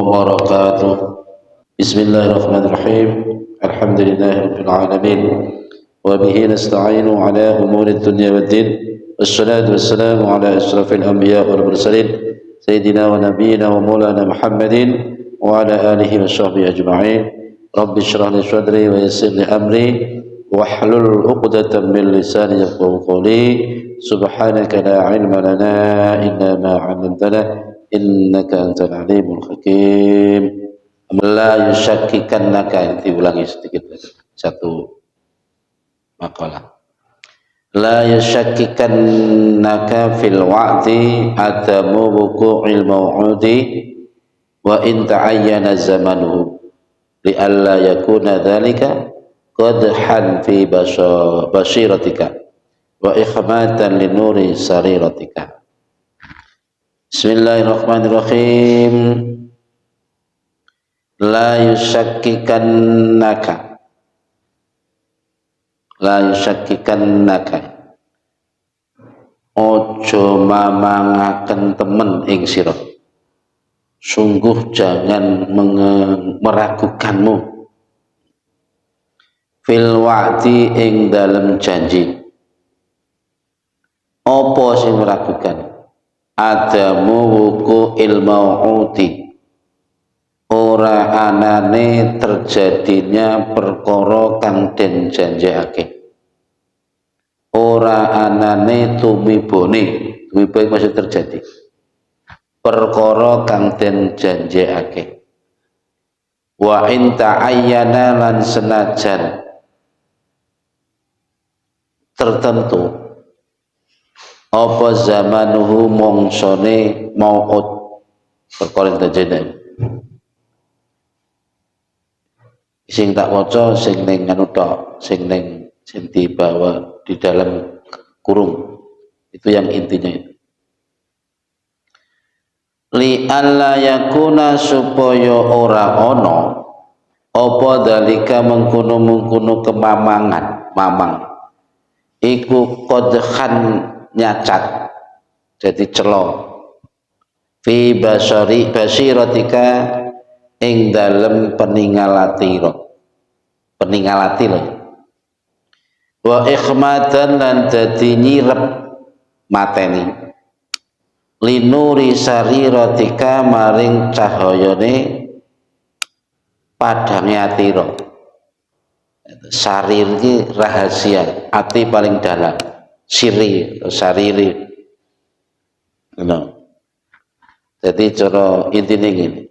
وبركاته. بسم الله الرحمن الرحيم. الحمد لله رب العالمين، وبه نستعين على أمور الدنيا والدين، والصلاة والسلام على أشرف الأنبياء والمرسلين سيدنا ونبينا ومولانا محمد وعلى آله وصحبه أجمعين. رب اشرح لي صدري ويسر لي أمري واحلل عقدة من لساني يفقهوا قولي. سبحانك لا علم لنا إلا ما علمتنا إنك أنت العليم الحكيم. La yusyakikannaka, diulangi sedikit satu makalah. La yusyakikannaka fil wa'di adamu wuqu'il maw'udi wa in ta'ayyana zamanuhu li'alla yakuna dhalika qadhan fi basiratika wa ikhmatan linuri sariratika. Bismillahirrahmanirrahim. La yusyakikannaka, la yusyakikannaka, ojo mamangaken temen ing sira, sungguh jangan meragukanmu fil wa'di ing dalem janji. Apa sing meragukan? Adamu wuku ilmau'udi, ora anane terjadinya perkara kang den janjekake. Ora anane tumibone masih terjadi perkara kang den janjekake. Wa in ta'ayyana lan senajan tertentu apa zamanuhu mongsone mau'ud perkara terjadi. Sing tak waca sing ning anu tok, sing ning sing dibawa di dalam kurung, itu yang intinya itu. Li alla yakuna, supaya ora ana apa dalika mengkono-mengkono kemamangan, mamang iku qadhan nyacat, jadi celo fi basiratika ing dalem peningalati lho, wa ikhmatan lan dadi nyirep mateni linuri sariratika maring cahayane padange atira. Sarir iki rahasia, ati paling dalam, siri sariri. Jadi cara intine ngene,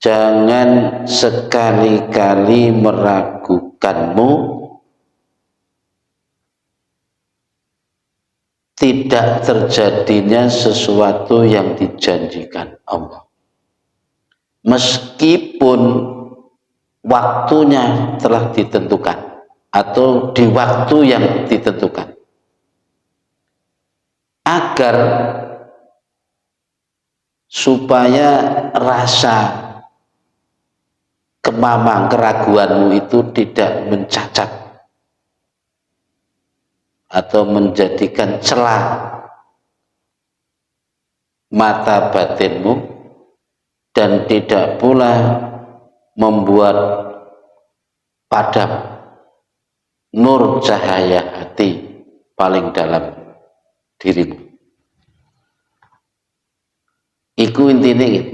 jangan sekali-kali meragukanmu tidak terjadinya sesuatu yang dijanjikan Allah, meskipun waktunya telah ditentukan atau di waktu yang ditentukan, agar supaya rasa kemamang keraguanmu itu tidak mencacat atau menjadikan celah mata batinmu, dan tidak pula membuat padam nur cahaya hati paling dalam dirimu. Iku intine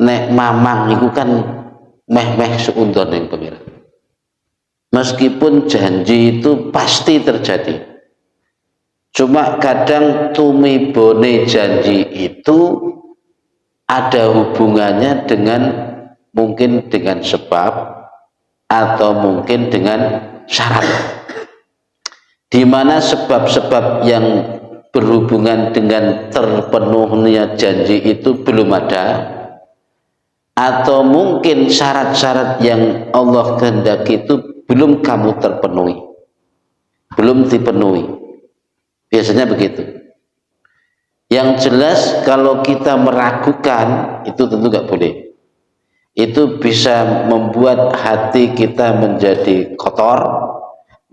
nek mamang iku kan meh-meh seundon yang pengira. Meskipun janji itu pasti terjadi, cuma kadang tumibone janji itu ada hubungannya dengan mungkin dengan sebab atau mungkin dengan syarat, di mana sebab-sebab yang berhubungan dengan terpenuhnya janji itu belum ada, atau mungkin syarat-syarat yang Allah kehendaki itu belum kamu terpenuhi, belum dipenuhi. Biasanya begitu. Yang jelas kalau kita meragukan itu tentu nggak boleh. Itu bisa membuat hati kita menjadi kotor,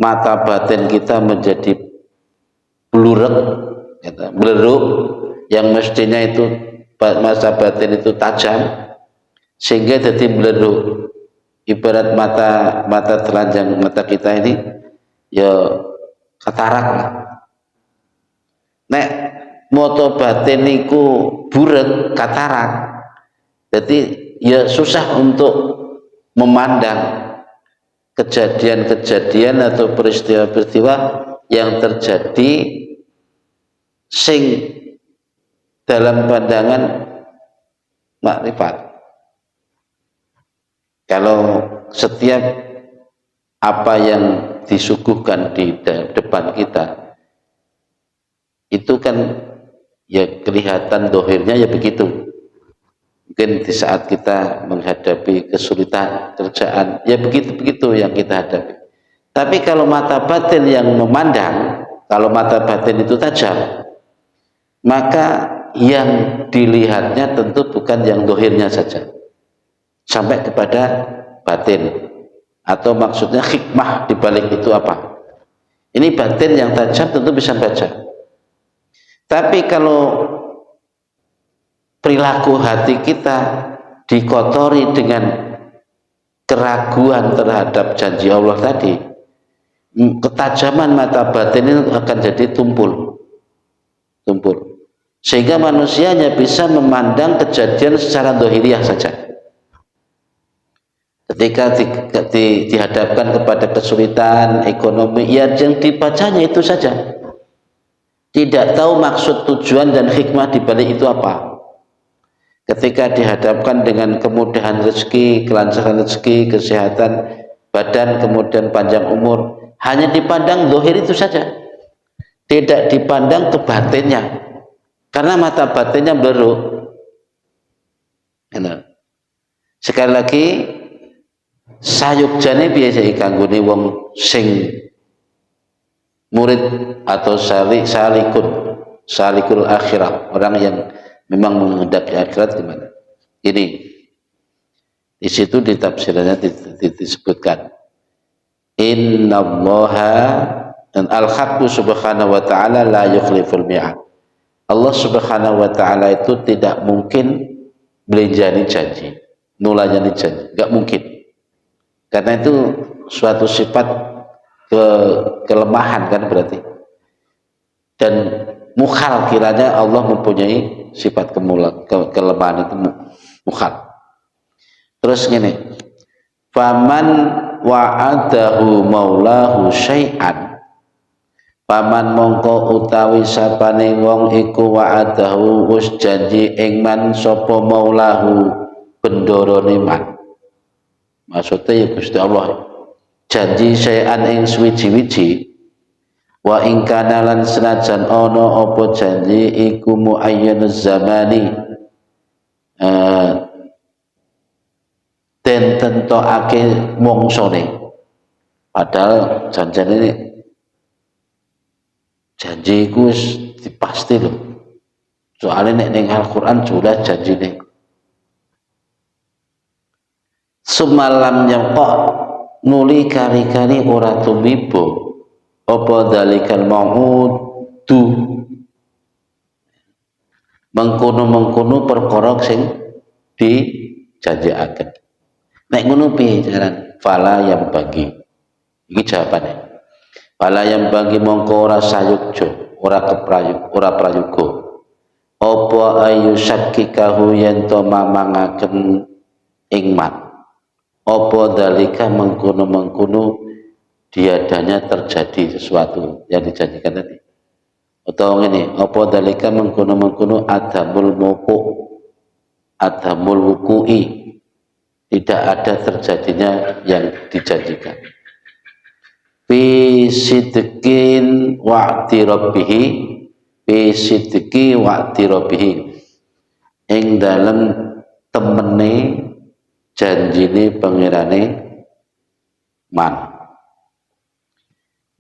mata batin kita menjadi blurek, beleruk, yang mestinya itu masa batin itu tajam sehingga jadi meleduk. Ibarat mata telanjang mata kita ini ya katarak lah. Nek moto batin niku buret katarak, jadi ya susah untuk memandang kejadian-kejadian atau peristiwa-peristiwa yang terjadi sing dalam pandangan makrifat. Kalau setiap apa yang disuguhkan di depan kita itu kan ya kelihatan dohirnya ya begitu. Mungkin di saat kita menghadapi kesulitan kerjaan ya begitu-begitu yang kita hadapi. Tapi kalau mata batin yang memandang, kalau mata batin itu tajam, maka yang dilihatnya tentu bukan yang dohirnya saja, sampai kepada batin. Atau maksudnya hikmah dibalik itu apa? Ini batin yang tajam tentu bisa baca. Tapi kalau perilaku hati kita dikotori dengan keraguan terhadap janji Allah tadi, ketajaman mata batin itu akan jadi tumpul. Sehingga manusia hanya bisa memandang kejadian secara dohiriyah saja. Ketika dihadapkan kepada kesulitan ekonomi, ya yang dibacanya itu saja. Tidak tahu maksud, tujuan, dan hikmah dibalik itu apa. Ketika dihadapkan dengan kemudahan rezeki, kelancaran rezeki, kesehatan badan, kemudian panjang umur, hanya dipandang dohir itu saja. Tidak dipandang ke batinnya. Karena mata batinnya belum. Sekali lagi, sayukjane biasa kanggone wong sing murid atau salikul akhirah, orang yang memang menghendaki akhirat gimana? Ini di situ di tafsirannya disebutkan innallaha dan al-haqqu subhanahu wa ta'ala la yukhliful mi'ad. Allah subhanahu wa ta'ala itu tidak mungkin belenjani janji, nulanyani janji, nggak mungkin. Karena itu suatu sifat kelemahan kan berarti. Dan mukhal, kiranya Allah mempunyai sifat kelemahan itu mukhal. Terus gini, faman wa'adahu maulahu syai'an, paman mongko utawi sapane wong iku wa'adahu wis janji ing man sapa maulahu bendorone man. Maksudnya ya Gusti Allah janji syai'an ing suwiji-wiji, wa ing kana lan senajan ana apa janji iku muayyanuz zamani den tentokake mongsone, padahal janjane ini janji iku wis dipasti lho. Soalnya nek ning Al-Qur'an jelas janjine. Sumalam nyangkok nuli kari-kari ora tumibo apa dalikal mau'udu mengkono-mengkono perkara sing dijanjikaken. Nek ngono piye jaran? Fala yang bagi. Iki jawabane. Fala yang bagi mongko ora sayukjo, ora keprayuk, ora prayoga. Apa ayu syakikahu yen to mamangaken ing man. Apa dalika mengkono-mengkono diadanya terjadi sesuatu yang dijanjikan tadi. Atau ini, apa dalika mengkono-mengkono adamul wuku'i, tidak ada terjadinya yang dijanjikan. Fi sidqin wa'ti rabbihi, fi sidqi wa'ti rabbihi, ing dalem temene janjine pangirane man.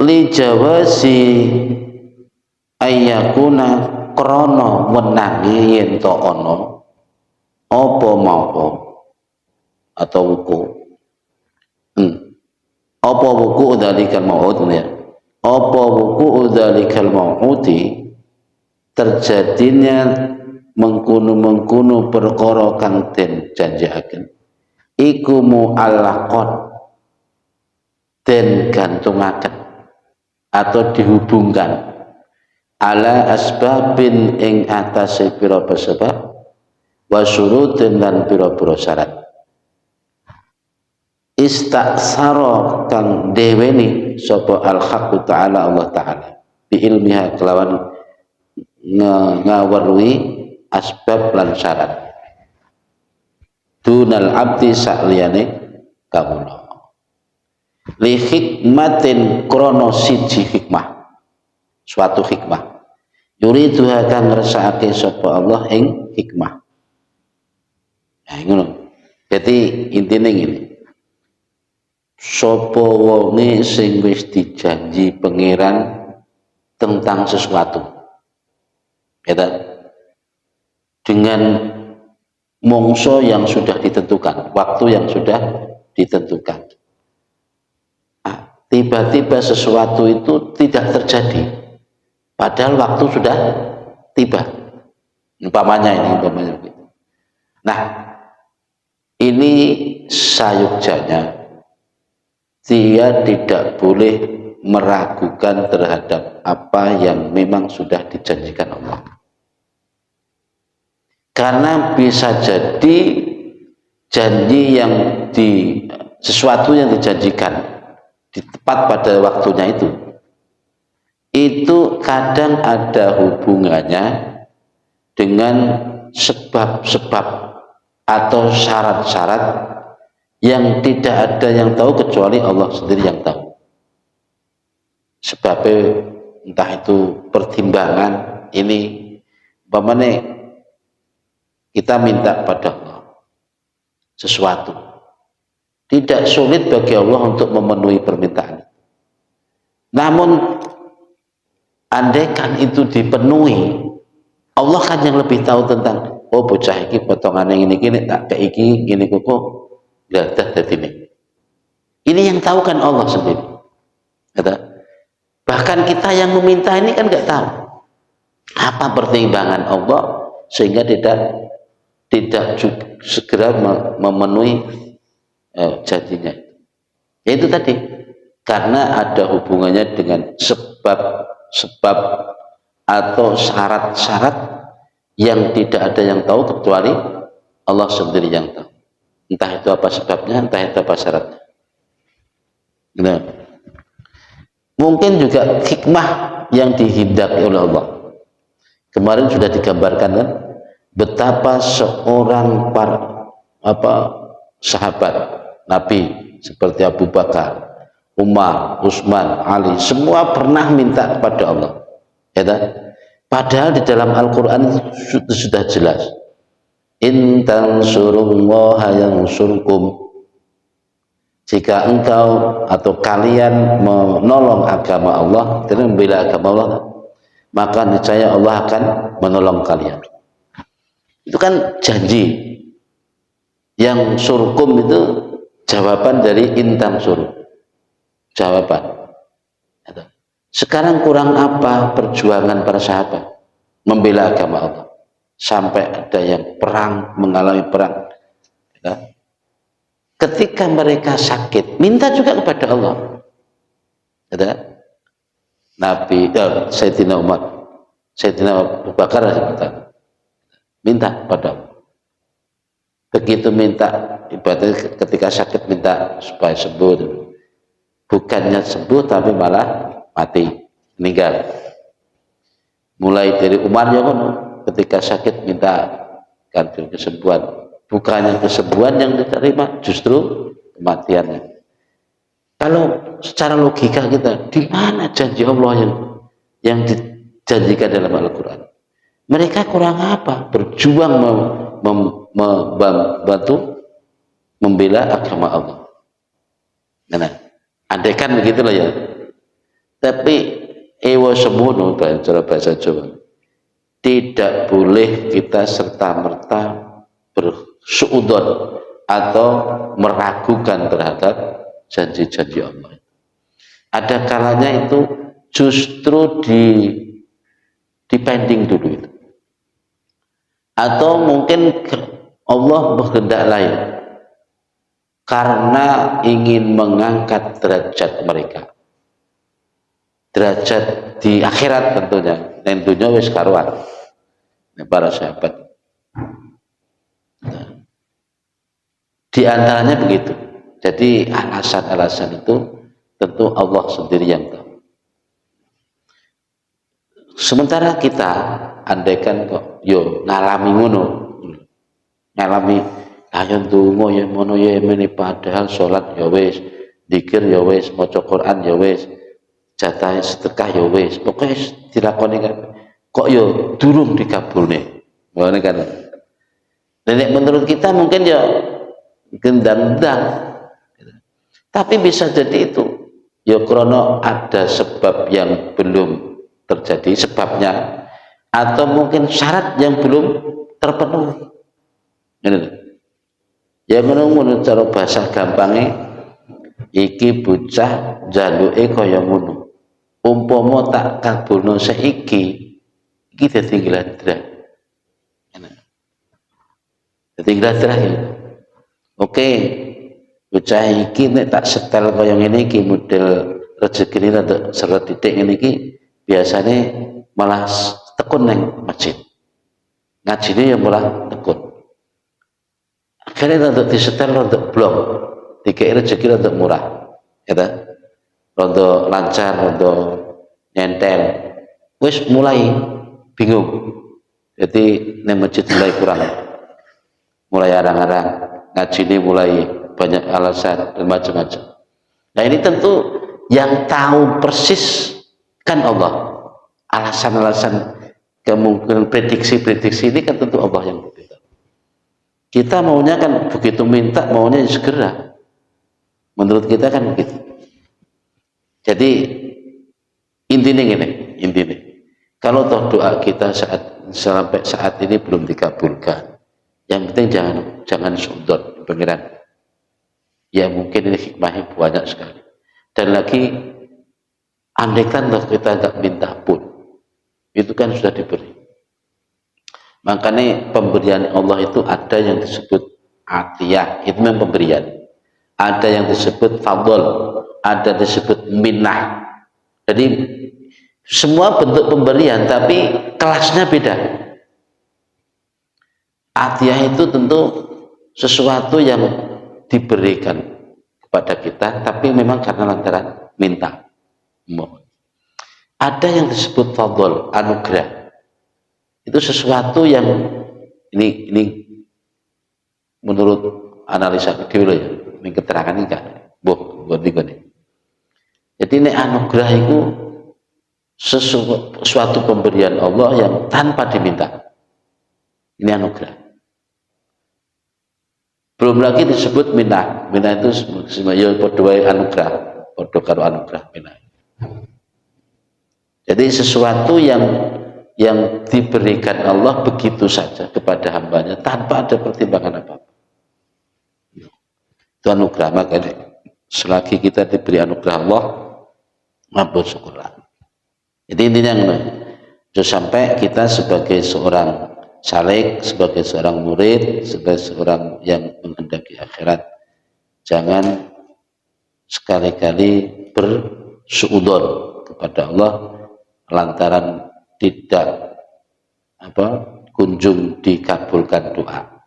Li jawasi ayyakuna krana wenangi yen to ana apa mau atau wuku. Apa wuku dalikal maut ya? Apa wuku dalikal mauti terjadinya mengkono perkara kang den janjiaken iku mu'allaqon den gantungaken atau dihubungkan ala asbabin ing atase pira-pira sebab wa syurutin lan pira-pira syarat istaksara kang deweni sapa al-haqqu ta'ala Allah ta'ala bi ilmiha kelawan ngawarui asbab lan syarat dunal abdi sakliyane kawula li hikmatin krono siji hikmah suatu hikmah yuriduha kang ngersakake sapa Allah ing hikmah. Nah ngono. Jadi intine ngene. Sapa wonge sing wis dijanji pangeran tentang sesuatu. Ya, dengan mongso yang sudah ditentukan, waktu yang sudah ditentukan. Tiba-tiba sesuatu itu tidak terjadi padahal waktu sudah tiba umpamanya begitu. Nah ini sayugjanya dia tidak boleh meragukan terhadap apa yang memang sudah dijanjikan Allah, karena bisa jadi janji yang sesuatu yang dijanjikan tepat pada waktunya itu kadang ada hubungannya dengan sebab-sebab atau syarat-syarat yang tidak ada yang tahu kecuali Allah sendiri yang tahu. Sebabnya entah itu pertimbangan ini, umpamanya kita minta pada Allah sesuatu, tidak sulit bagi Allah untuk memenuhi permintaan. Namun andaikan itu dipenuhi, Allah kan yang lebih tahu tentang bocah iki potongan yang ini tak kayak iki gini kok gak ada ini. Ini yang tahu kan Allah sendiri. Kata, bahkan kita yang meminta ini kan nggak tahu apa pertimbangan Allah sehingga tidak segera memenuhi janjinya. Yaitu tadi karena ada hubungannya dengan sebab atau syarat-syarat yang tidak ada yang tahu kecuali Allah sendiri yang tahu. Entah itu apa sebabnya, entah itu apa syaratnya. Nah, mungkin juga hikmah yang dihindari oleh Allah. Kemarin sudah digambarkan kan betapa seorang sahabat Nabi seperti Abu Bakar, Umar, Utsman, Ali, semua pernah minta kepada Allah. Ya, padahal di dalam Al-Quran itu sudah jelas. In tansurullaha yansurkum. Jika engkau atau kalian menolong agama Allah, dan membela agama Allah, maka niscaya Allah akan menolong kalian. Itu kan janji. Yang surkum itu jawaban dari intan suruh. Jawaban. Sekarang kurang apa perjuangan para sahabat membela agama Allah sampai ada yang perang, mengalami perang. Ketika mereka sakit, minta juga kepada Allah. Nabi, Sayyidina Umar, Sayyidina Abu Bakar minta kepada Allah. Begitu minta, ibaratnya ketika sakit minta supaya sembuh, bukannya sembuh tapi malah mati, meninggal. Mulai dari Umar ya kan, ketika sakit minta ganti kesembuhan, bukannya kesembuhan yang diterima, justru kematiannya. Kalau secara logika kita, di mana janji Allah yang dijanjikan dalam Al-Quran? Mereka kurang apa? Berjuang membantu membela agama Allah. Nah, andaikan begitulah ya. Tapi ewa semono cara bahasa Jawa. Tidak boleh kita serta-merta bersuudzon atau meragukan terhadap janji-janji Allah. Ada kalanya itu justru dipending dulu itu. atau mungkin Allah berkehendak lain karena ingin mengangkat derajat mereka, derajat di akhirat tentunya, dan dunia wis karuan para sahabat. Di antaranya begitu. Jadi alasan-alasan itu tentu Allah sendiri yang tahu. Sementara kita andaikan kok yo ngalami ngono, ngalami ayo ndonga ya mono ya meni, padahal salat ya wis, zikir ya wis, maca Quran ya wis, jatah sedekah ya wis, pokoke dilakoni kan kok yo durung dikabulne. Ngono kan. Dan menurut kita mungkin ya gendang-gendang, tapi bisa jadi itu ya krono ada sebab yang belum terjadi sebabnya, atau mungkin syarat yang belum terpenuhi. Ya menurut cara bahasa gampangnya, iki bocah jaluke kaya ngono, umpama tak kabulno saiki iki dadi gladrah. Dadi gladrah ya. Oke, bocah iki nek tak setel kaya ngene iki model rezekine rada seret titik ngene iki biasane malah tekun nang masjid. Ngajine ya malah tekun. Akhirnya untuk disetel untuk blok, dikira rezeki untuk murah, ya untuk lancar, untuk nyentel. Wis mulai bingung, jadi nih masjid mulai kurang, mulai arang-arang, ngaji ini mulai banyak alasan dan macam-macam. Nah ini tentu yang tahu persis kan Allah. Alasan-alasan kemungkinan prediksi-prediksi ini kan tentu Allah yang berbeda. Kita maunya kan begitu minta maunya segera. Menurut kita kan begitu. Jadi intinya gini, intinya kalau toh doa kita sampai saat ini belum dikabulkan, yang penting jangan sudut pengiran. Ya mungkin ini hikmahnya banyak sekali. Dan lagi andaikan toh kita nggak minta pun, itu kan sudah diberi. Makanya pemberian Allah itu ada yang disebut atiyah, itu memang pemberian. Ada yang disebut fadl, ada disebut minnah. Jadi semua bentuk pemberian tapi kelasnya beda. Atiyah itu tentu sesuatu yang diberikan kepada kita tapi memang karena lantaran minta. Ada yang disebut fadl, anugerah. Itu sesuatu yang ini menurut analisa dulu ya, ini keterangan ini kan buat nih. Jadi ini anugerah itu sesuatu pemberian Allah yang tanpa diminta. Ini anugerah. Belum lagi disebut minah. Minah itu ya padha anugerah, padha karo anugerah minah. Jadi sesuatu yang diberikan Allah begitu saja kepada hambanya tanpa ada pertimbangan apa-apa. Itu anugerah. Makanya selagi kita diberi anugerah Allah, bersyukurlah. Jadi intinya sampai kita sebagai seorang salik, sebagai seorang murid, sebagai seorang yang menghendaki akhirat, jangan sekali-kali bersuudzon kepada Allah lantaran tidak kunjung dikabulkan doa.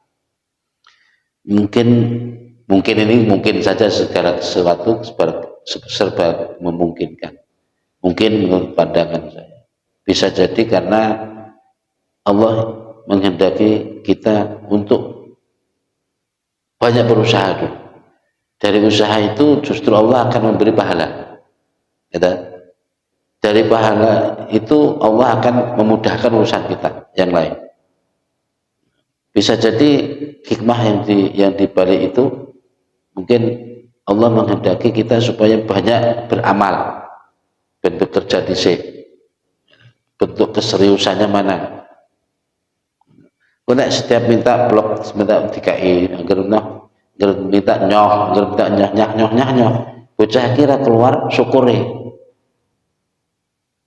Mungkin saja segala sesuatu serba memungkinkan. Mungkin menurut pandangan saya bisa jadi karena Allah menghendaki kita untuk banyak berusaha dulu. Dari usaha itu justru Allah akan memberi pahala. Dari pahala itu Allah akan memudahkan urusan kita yang lain. Bisa jadi hikmah yang dibalik itu mungkin Allah menghendaki kita supaya banyak beramal dan bekerja di sini. Bentuk keseriusannya mana? Kau nak setiap minta blok, minta DKI, agar minta nyoh, agar minta nyoh. Bocah kira keluar syukuri.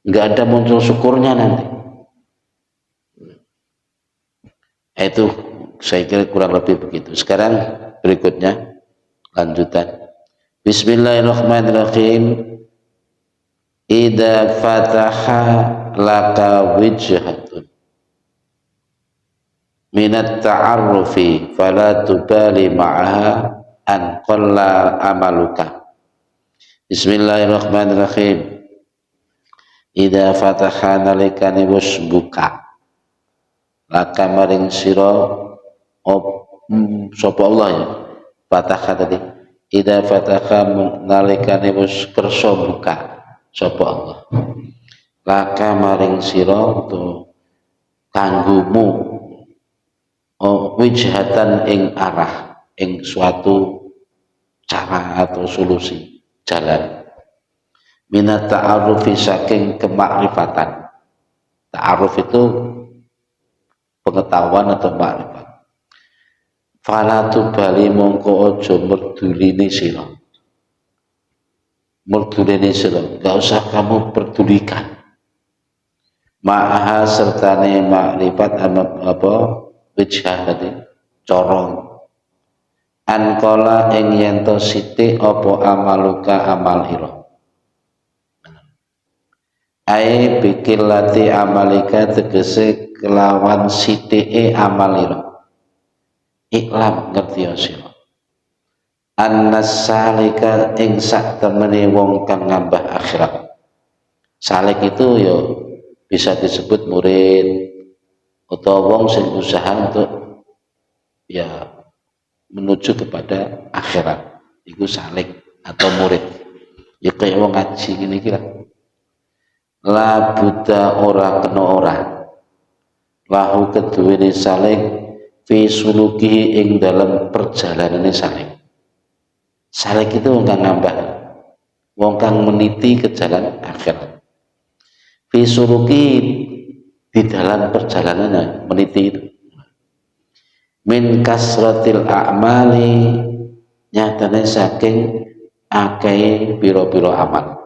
Nggak ada muncul syukurnya nanti. Itu saya kira kurang lebih begitu. Sekarang berikutnya lanjutan. Bismillahirrahmanirrahim. Idza fataha laka wijhatun minat ta'arrufi fala tubali ma'aha an qalla amaluka. Bismillahirrahmanirrahim. Idza fataha nalikani wis buka laka maring sira sapa Allah ya. Fataha tadi. Idza fataha nalikani wis kersa buka sapa Allah. Laka maring sira tu kanggumu wijhatan ing arah ing suatu cara atau solusi jalan minat ta'arufi saking kemakrifatan. Ta'aruf itu pengetahuan atau makrifat. Fala tubali mongko aja merduline sira. Merduline sira, enggak usah kamu pedulikan. Ma'aha sertane makrifat apa wijhah tadi corong ankola ing yento sithik apa amaluka amal ira ai bikillati amalika tegese kelawan sithike amal ira iklam ngerti ya sira annas salika ing sak temene wong kang ngambah akhirat. Salik itu ya bisa disebut murid atau wong sing usaha untuk ya menuju kepada akhirat. Iku salik atau murid. Ya kayak wong ngaji gini kira. La buta ora kena ora. Lahu keduwene salik fi suluki ing dalam perjalanan salik. Salik itu wong kang ngambah, wong kang meniti ke jalan akhirat. Fi suluki di dalam perjalanannya meniti itu. Min kasratil a'mali nyatane saking akeh pira-pira amal.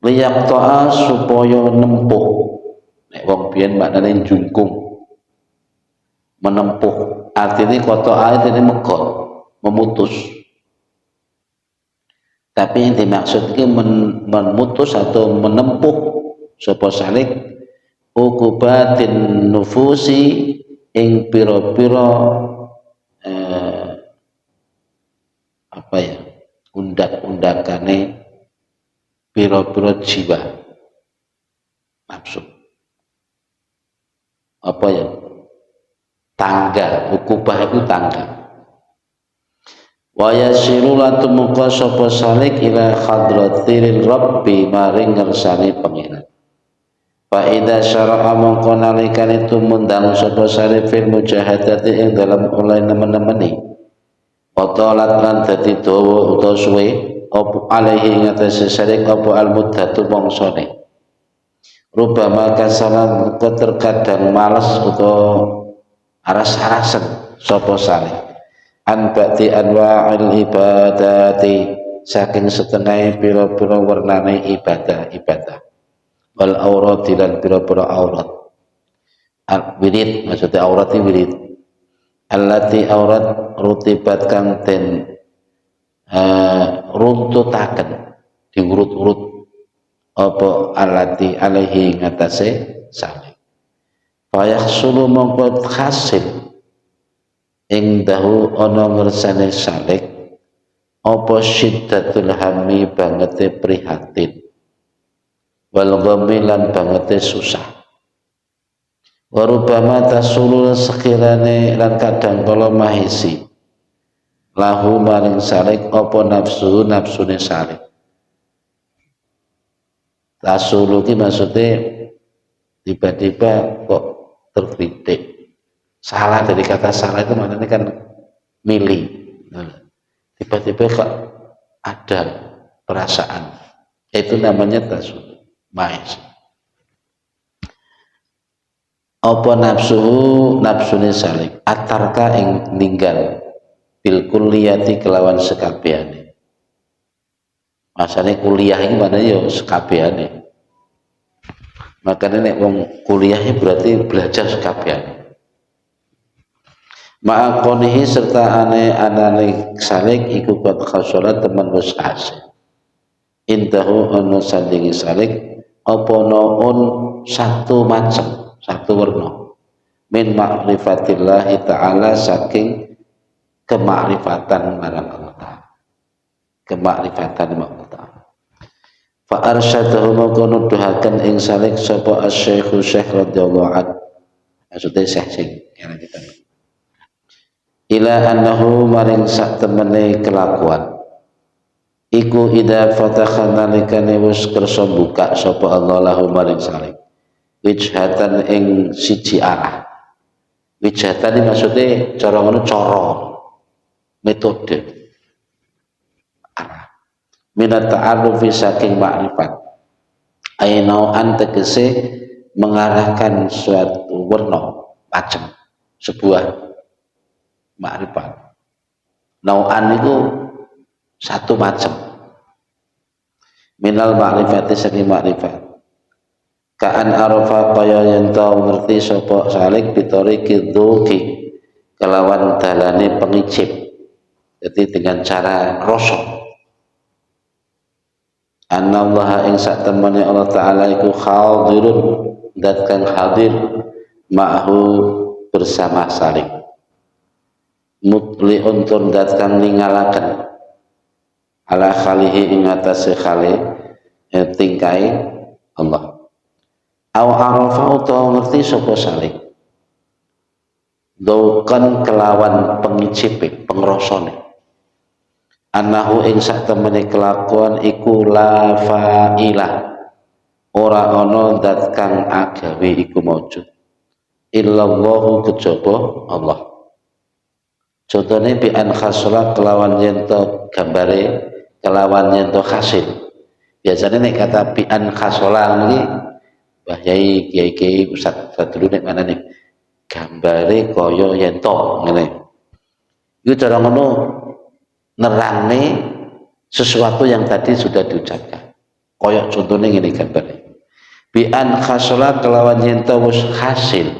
Liyaqta'a supaya nempuh. Nek wong biyen maknane jungkung. Menempuh. Artinya qata'a artinya megot, memutus. Tapi yang dimaksud ini memutus atau menempuh sapa salik ukubatin nufusi ing pira-pira apa ya undak-undakane pira-pira jiwa nafsu apa ya tangga ukubah itu tangga wa yasiru latu muka sapa salik ila hadratil rabbi maring ngersani pangeran. Fa idza syara'a mongko nalikane tumundang sapa salik fil mujahadati ing dalam oleh nemen-nemeni otolat lan dadi dawa utawa suwe apa alaihi ngatasi salik apa al-muddatu mangsane rubama kasalan terkadang malas utawa aras-arasen sapa salik an ba'di anwa'il ibadati saking setengah pira-pira warnane ibadah wal aurat dan pira-pira aurat wirid maksudnya aurat itu wirid allati aurat rutibat kang den runtutaken diurut-urut apa allati alaihi ngatasé saleh fayahsulu mongko hasil ing dahu ana ngersane salik apa syiddatul hammi bangete prihatin wal ghammi lan bangete susah warubama tasulul sekirane lan kadang kala mahisi lahu maring salik apa nafsune salik tasulu ki maksudnya tiba-tiba kok terkritik salah dari kata salah itu maknanya kan milih tiba-tiba kok ada perasaan itu namanya tasul mais apa nafsune salik atarka ing ninggal bil kulliyati kelawan sekabehane masane kuliah iki maknanya ya sekabehane makanya nek wong kuliah berarti belajar sekabehane ma'akonihi serta anane salik iku qad khasara teman wis hasil intahu ana sandingi salik apa naun satu macam satu warna min ma'rifatillahi ta'ala saking kemakrifatan marang Allah Ta'ala kemakrifatan marang Allah Ta'ala fa arsyadahu maka nuduhaken ing salik sapa asy-syaikh syekh radhiyallahu anhu maksudnya syekh sing kira kita ila annahu maring sak temene kelakuan iku ida fataha nalikane wis kersa buka sapa Allah lahu maring salik wijhatan ing siji arah wijhatan iki maksude cara ngono cara metode arah minat ta'arufi saking makrifat ainau tegese mengarahkan suatu warna macam sebuah makrifat nau'an itu satu macam minal ma'rifati saking makrifat ka'an arafa kaya yen tau ngerti sapa salik bitori kidzuki kelawan dalane pengicip jadi dengan cara rasa annallaha ing sak temene Allah Ta'ala iku hadirun dat kang hadir ma'hu bersama salik mutliun tur dat kang ningalaken ala khalihi ing atase khali tingkai Allah au arafa utawa ngerti sapa salik daukan kelawan pengicipe pengrasane annahu ing sak temene kelakuan iku la fa'ila ora ana zat kang agawe iku maujud illallahu kejaba Allah contohnya bi an khasra kelawan yen to gambare kelawan yen to hasil biasanya nek kata bi an khasra iki Mbah Yai kiai-kiai ustaz dulu nek mana nih gambare kaya yen to ngene iku cara ngono nerangne sesuatu yang tadi sudah diucapkan koyok contohnya ngene gambare bi an khasra kelawan yen to wis hasil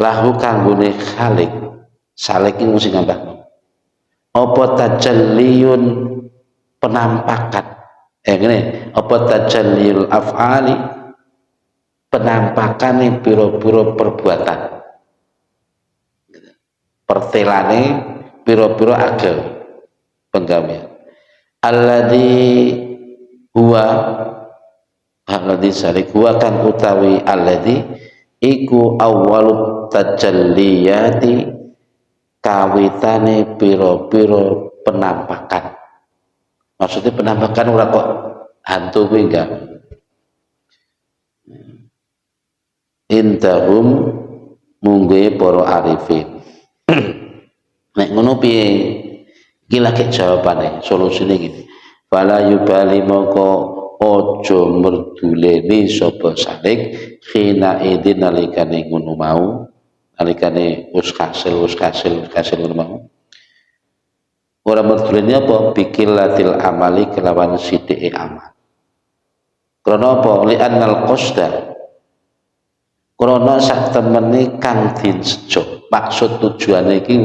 lahu kanggone khalik salik iki mesti nambah apa tajalliyun penampakan ngene apa tajalliyul af'ali penampakan piro-piro perbuatan pertelane piro-piro agel penggawean alladzi huwa alladzi salik huwa kang utawi alladzi iku awwalut tajalliyati kawitane piro-piro penampakan maksudnya penampakan ora kok hantu kuwi enggak indahum mungguhe para arifin nek ngono piye iki lagi jawabane solusine iki fala yubali moko aja merduleni sapa salik khina idin nalikane ngono mau nalikane wis kasil ngono mau ora merduleni apa bikilatil amali kelawan sithike amal krana apa li annal qasda krana sak temene kang dinsejo maksud tujuane iki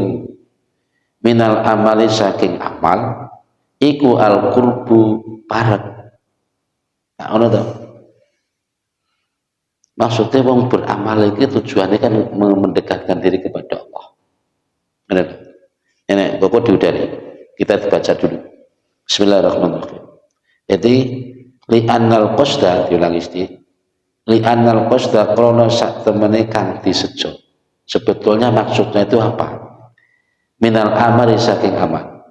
minal amali saking amal iku al qurbu parek nah ngono to maksudnya wong beramal iki tujuannya kan mendekatkan diri kepada Allah benar ini pokok diudari kita baca dulu bismillahirrahmanirrahim jadi li annal qasda diulang isti li annal qasda krana sak temene kang disejo sebetulnya maksudnya itu apa minal amali saking amal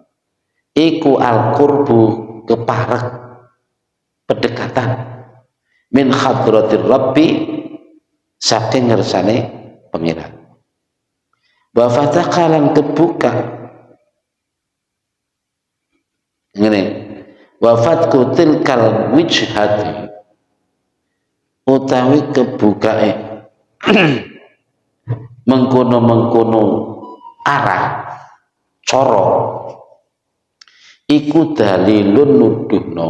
iku al qurbu keparek pendekatan min hadratir rabbi saking ngersane pengiran wa fataqalan kebuka ngene wa fatku tilkal wijhati utawi kebukae mengkono arah cara iku dalilun nuduhno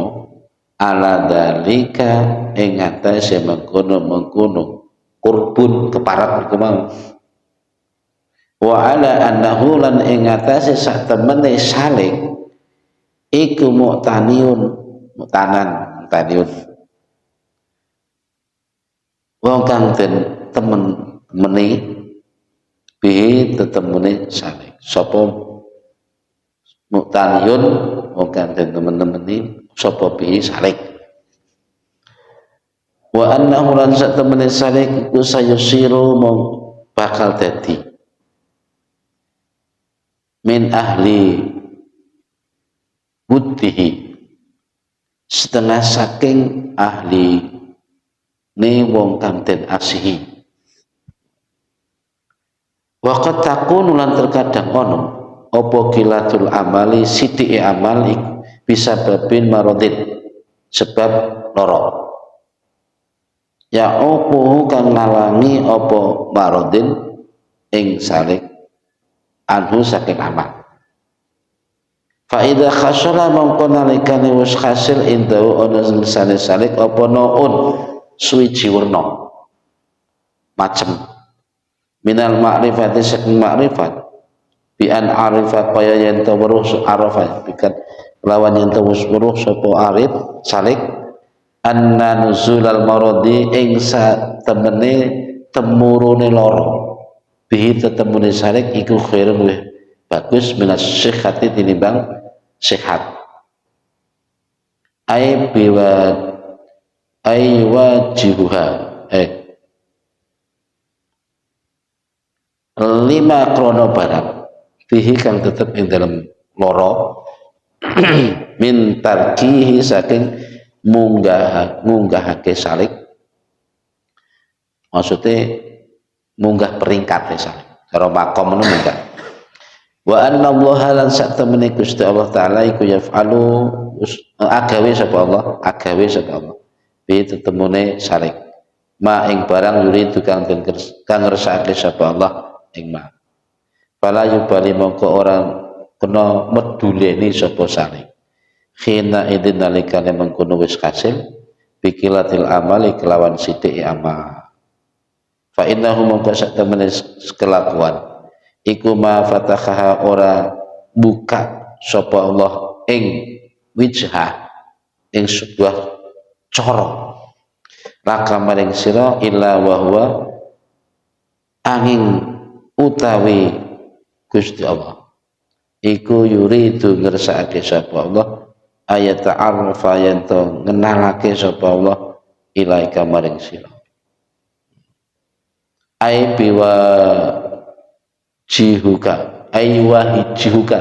ala dalika ing atase mengkono kurbun keparat iku mau wa ala annahu lan ing atase sak temene salik iku mu'taniun wong kang den temeni bihi tetemune salik sapa mu'taniun wong kang den temeni sapa bihi salik wa annahu lan sak temene salik iku sayusiru mong bakal dadi min ahli wuddihi setengah saking ahli ne wong kang den asihi waqat takunu lan terkadang ono apa kilatul amali sithike amal bisa babin maradin sebab lara ya opo kang ngalangi apa maradin ing salik anhu saking amal fa idza khasala mongko nalikane wis hasil indau ana salik apa naun suwiji werna macem minal ma'rifati saking ma'rifat bi an arifat kaya yen to weruh arafat bikan lawan yen to weruh sapa arif salik anna nuzulal maradi ing satemene temurune lara bihi tetemune salik iku khairun bagus minas sihhati tinimbang sehat aywajihuha lima krono barang bihi kang tetep ing dalam loro min tarkihi saking munggahake salik maksudnya munggah peringkat salik karo makom munggah wa anna Allah lan sak temene Gusti Allah taala iku yaf'alu agawe sapa Allah bi tetemune salik ma ing barang yuri tukang ngersakake sapa Allah ing ma fala yubali mongko orang kena meduleni sapa salik khina idin nalikane mengkono wis kasil bikilatil amali kelawan sithik amal fa innahu mongko sak temene kelakuan iku ma fatahaha ora buka sapa Allah ing wijha ing sebuah cara laka maring sira illa wa huwa angin utawi Gusti Allah iku yuridu ngersakake sapa Allah ayat ta'arrufa yen to ngenalake sapa Allah ilaika maring sira ai biwa jihuka aywahijihuka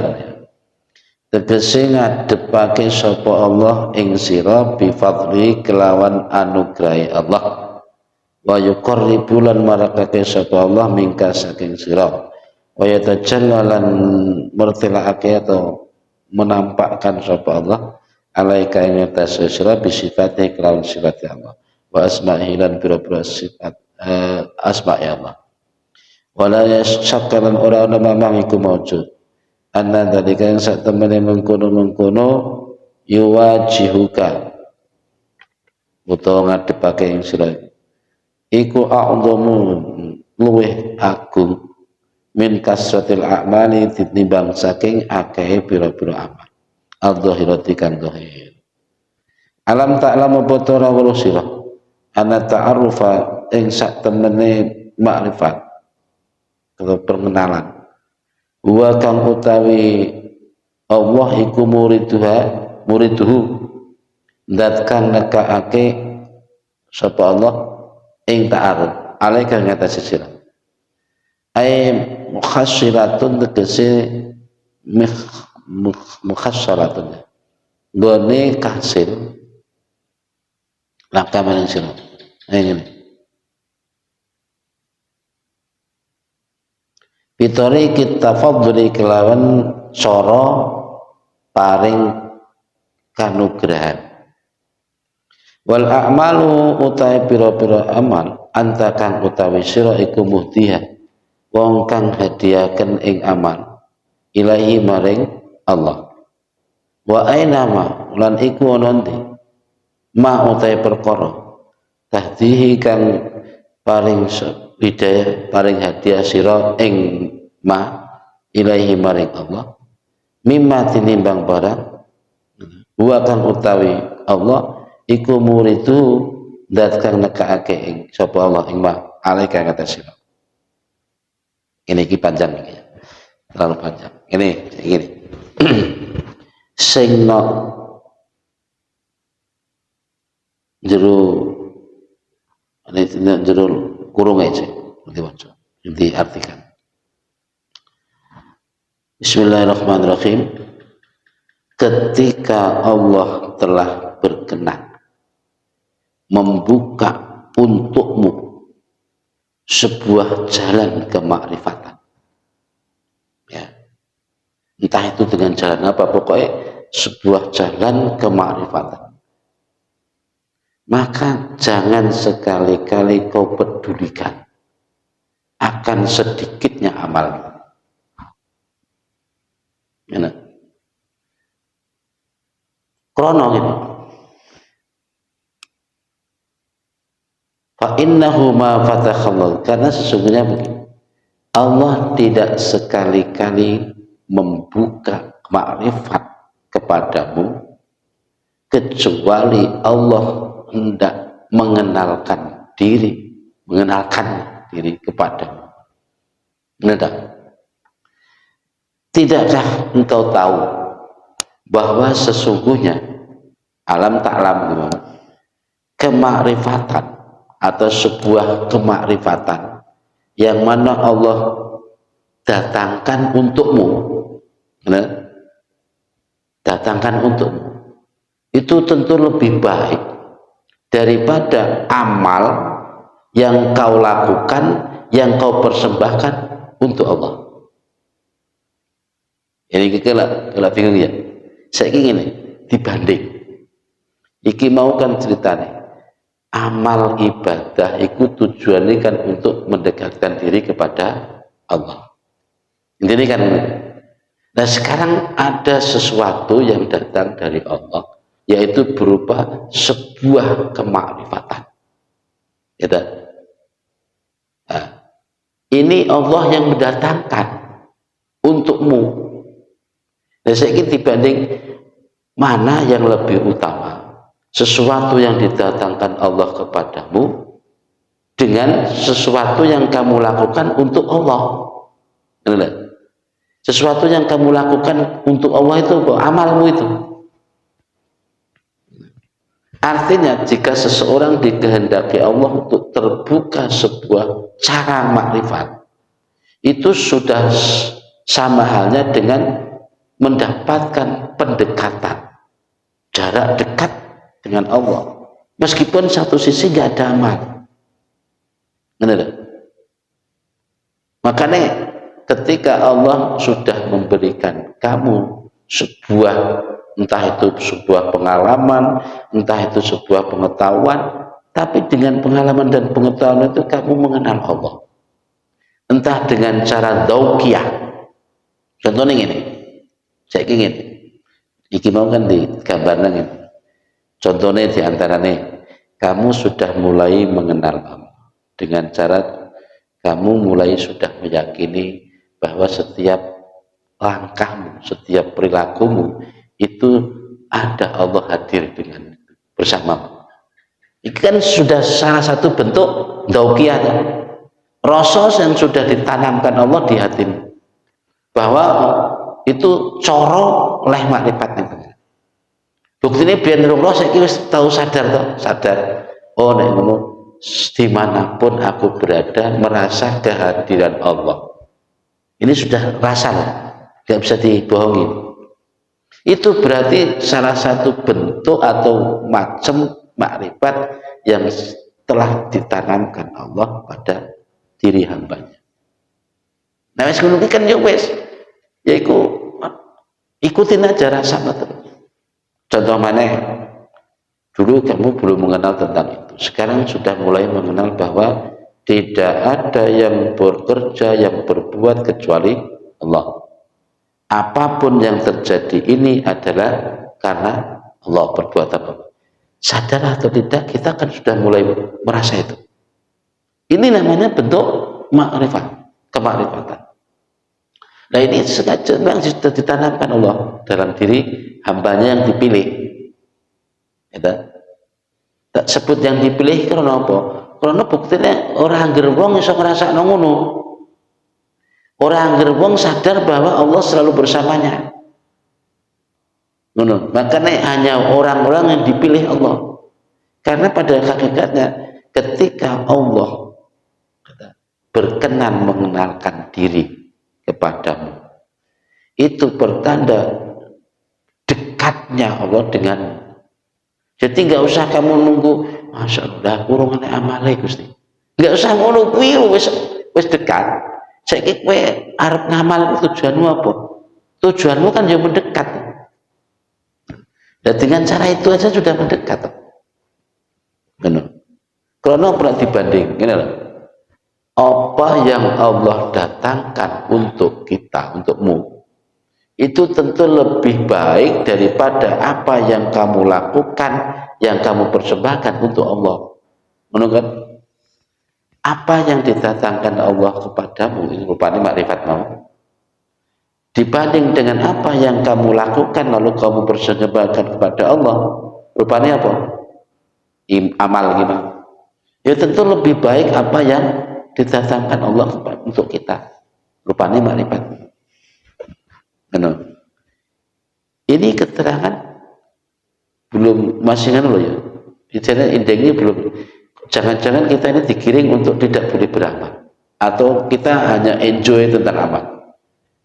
tegese ngadepake sapa Allah ing sira bi fadli kelawan anugrahe Allah wa yuqarribu lan marakake sapa Allah mingka saking sira wa yatajallalan mertilake atau menampakkan sapa Allah alaika ing atas sira bi sifate kelawan sifat Allah wa asma'i lan pira-pira sifat asma'i Allah wala yasyakkalan ora ana mamang iku maujud anna dalika yang sak temene mengkono yuwajihuka utawa ngadepake ing sira iku a'dhamu luweh agung min kasratil a'mali tinimbang saking akehe pira-pira amal adh-dhahirati kan dhahir alam ta'lamu botora weruh sira ana ta'arrufa ing sak temene makrifat atau pengenalan wa kang utawi Allah iku muriduhu dat kang nekaake sapa Allah ing ta'aruf alaika ngatasi sira ay mukhassiratun tegese mukhassiratun gone kasil langkah maring sira ngene Bitori kita fadli kelawan coro paring kanugrahan wal a'malu utawi pira-pira amal anta kang utawi sira iku muhdiha wong kang hadiaken ing amal ilahi maring Allah wa aina ma lan iku ana ndi ma utawi perkara tahdihi kang paring hidayah paring hadiah sira ing ma ilaihi maring Allah mimma tinimbang barang wa kang utawi Allah iku muridu dat kang nekake ing sapa Allah ing ma alaika kata sira. Ini panjang ini, terlalu panjang. Ini sing no jero ini jero kurung aja diwaca diartikan. Bismillahirrahmanirrahim. Ketika Allah telah berkenan membuka untukmu sebuah jalan kemakrifatan, ya, entah itu dengan jalan apa, pokoknya sebuah jalan kemakrifatan, maka jangan sekali-kali kau pedulikan akan sedikitnya amal. Ya, krono gitu. Fa innahu ma fatakhallahu, karena sesungguhnya begini, Allah tidak sekali-kali membuka makrifat kepadamu kecuali Allah hendak mengenalkan diri kepadamu. Benar? Tidakkah engkau tahu bahwa sesungguhnya alam ta'lam kemakrifatan atau sebuah kemakrifatan yang mana Allah datangkan untukmu, datangkan untukmu, itu tentu lebih baik daripada amal yang kau lakukan, yang kau persembahkan untuk Allah. Ini kalau bingung ya, saya ingin dibanding. Iki mau kan ceritanya amal ibadah itu tujuannya kan untuk mendekatkan diri kepada Allah. Ini kan. Nah sekarang ada sesuatu yang datang dari Allah, yaitu berupa sebuah kemakrifatan. Ya, nah, ini Allah yang mendatangkan untukmu. Nah saya ingin dibanding mana yang lebih utama, sesuatu yang didatangkan Allah kepadamu dengan sesuatu yang kamu lakukan untuk Allah. Sesuatu yang kamu lakukan untuk Allah itu amalmu itu. Artinya jika seseorang dikehendaki Allah untuk terbuka sebuah cara makrifat, itu sudah sama halnya dengan mendapatkan pendekatan, jarak dekat dengan Allah, meskipun satu sisi nggak ada amal. Benar? Makanya ketika Allah sudah memberikan kamu sebuah, entah itu sebuah pengalaman, entah itu sebuah pengetahuan, tapi dengan pengalaman dan pengetahuan itu kamu mengenal Allah, entah dengan cara daukiyah. Contohnya ini, saya ingin iki mau kan di gambarnya ini. Contohnya diantaranya kamu sudah mulai mengenal Allah dengan cara kamu mulai sudah meyakini bahwa setiap langkahmu, setiap perilakumu itu ada Allah hadir dengan bersamamu. Ini kan sudah salah satu bentuk daukiyah, rasa yang sudah ditanamkan Allah di hatimu, bahwa itu coro oleh makrifat yang benar. Buktinya biar nurung saya kira tahu sadar. Oh nek ngono dimanapun aku berada merasa kehadiran Allah. Ini sudah rasa, nggak bisa dibohongin. Itu berarti salah satu bentuk atau macam makrifat yang telah ditanamkan Allah pada diri hambanya. Nah wis ngono kan ya wis, yaiku ikutin aja rasa betul. Contoh mana? Dulu kamu belum mengenal tentang itu, sekarang sudah mulai mengenal bahwa tidak ada yang bekerja, yang berbuat kecuali Allah. Apapun yang terjadi ini adalah karena Allah berbuat apa. Sadar atau tidak, kita kan sudah mulai merasa itu. Ini namanya bentuk makrifat, kemakrifatan. Nah ini sengaja memang sudah ditanamkan Allah dalam diri hambanya yang dipilih. Gitu. Tak sebut yang dipilih karena apa? Karena buktinya orang gerbong bisa ngerasa ngono. Orang gerbong sadar bahwa Allah selalu bersamanya. Ngono. Makanya hanya orang-orang yang dipilih Allah. Karena pada hakikatnya ketika Allah berkenan mengenalkan diri kepadamu, itu pertanda dekatnya Allah dengan. Jadi nggak usah kamu nunggu, masya Allah kurungan amale Gusti. Nggak usah ngono kuwi wis dekat. Saiki kowe arep ngamal tujuanmu apa? Tujuanmu kan yang mendekat. Dan dengan cara itu aja sudah mendekat. Benar. Karena pernah dibanding, gini loh. Apa yang Allah datangkan untuk kita, untukmu, itu tentu lebih baik daripada apa yang kamu lakukan, yang kamu persembahkan untuk Allah. Menurut apa yang didatangkan Allah kepadamu itu rupanya makrifat mau. Dibanding dengan apa yang kamu lakukan lalu kamu persembahkan kepada Allah, rupanya apa? Amal gimana? Ya tentu lebih baik apa yang didatangkan Allah untuk kita, rupanya makrifat. Ini keterangan belum masih kan loh ya. Bicara indengnya belum. Jangan-jangan kita ini digiring untuk tidak boleh beramal, atau kita hanya enjoy tentang amal.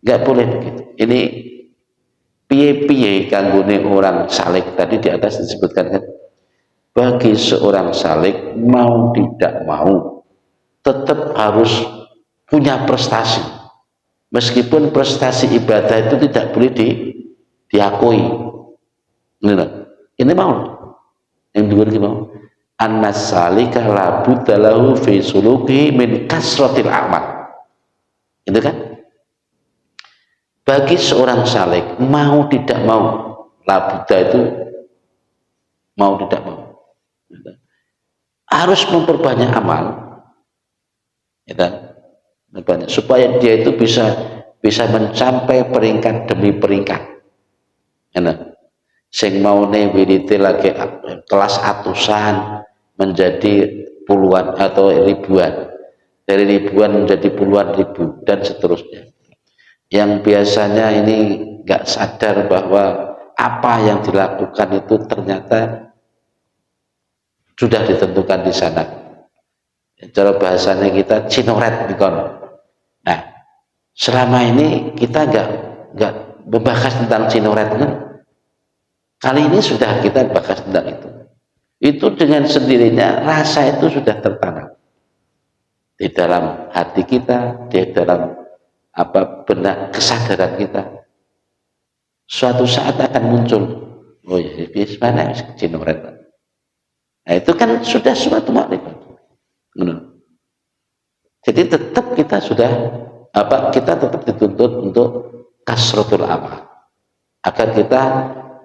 Nggak boleh begitu. Ini piye-piye kanggone orang salik tadi di atas disebutkan kan. Bagi seorang salik mau tidak mau tetap harus punya prestasi. Meskipun prestasi ibadah itu tidak boleh diakui. Ini mau yang dua mau annas salika la buddalahu fi suluki min kasratil amal. Itu kan bagi seorang salik mau tidak mau, la budda itu mau tidak mau harus memperbanyak amal, ya kan? Supaya dia itu bisa mencapai peringkat demi peringkat. Ya, sing maune wirite lagi kelas atusan menjadi puluhan atau ribuan, dari ribuan menjadi puluhan ribu dan seterusnya. Yang biasanya ini nggak sadar bahwa apa yang dilakukan itu ternyata sudah ditentukan di sana. Cara bahasanya kita cinoret dikon. Nah, selama ini kita nggak membahas tentang cinoret kan? Kali ini sudah kita bahas tentang itu. Itu dengan sendirinya rasa itu sudah tertanam di dalam hati kita, di dalam benak kesadaran kita. Suatu saat akan muncul, oh ya, mana cinoret. Nah itu kan sudah suatu makrifat. Jadi tetap kita kita tetap dituntut untuk kasratul amal agar kita